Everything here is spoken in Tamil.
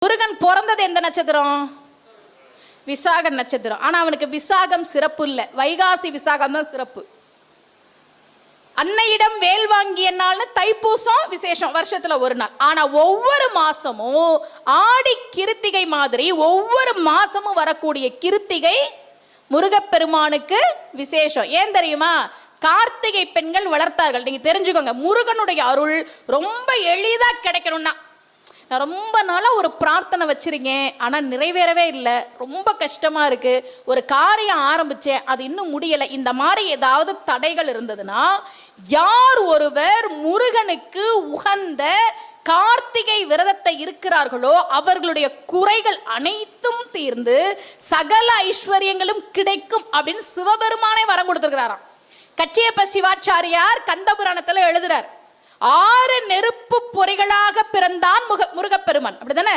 முருகன் பிறந்தது எந்த நட்சத்திரம்? விசாக நட்சத்திரம். ஆனா அவனுக்கு விசாகம் சிறப்பு இல்லை, வைகாசி விசாகம் தான் சிறப்பு. அன்னையிடம் வேல் வாங்கிய நாள்னு தைப்பூசம் விசேஷம், வருஷத்துல ஒரு நாள். ஆனா ஒவ்வொரு மாசமும் ஆடி கிருத்திகை மாதிரி ஒவ்வொரு மாசமும் வரக்கூடிய கிருத்திகை முருகப்பெருமானுக்கு விசேஷம். ஏன் தெரியுமா? கார்த்திகை பெண்கள் வளர்த்தார்கள். நீங்க தெரிஞ்சுக்கோங்க, முருகனுடைய அருள் ரொம்ப எளிதா கிடைக்கணும்னா, நான் ரொம்ப நாளாக ஒரு பிரார்த்தனை வச்சிருக்கேன், ஆனால் நிறைவேறவே இல்லை, ரொம்ப கஷ்டமாக இருக்குது, ஒரு காரியம் ஆரம்பித்தேன் அது இன்னும் முடியலை, இந்த மாதிரி ஏதாவது தடைகள் இருந்ததுன்னா, யார் ஒருவர் முருகனுக்கு உகந்த கார்த்திகை விரதத்தை இருக்கிறார்களோ அவர்களுடைய குறைகள் அனைத்தும் தீர்ந்து சகல ஐஸ்வர்யங்களும் கிடைக்கும் அப்படின்னு சிவபெருமானே வரம் கொடுத்திருக்கிறாராம். கச்சியப்ப சிவாச்சாரியார் கந்தபுராணத்தில் எழுதுறார், 6 நெருப்பு பொறிகளாக பிறந்தான் முருகப்பெருமான், அப்படிதானே?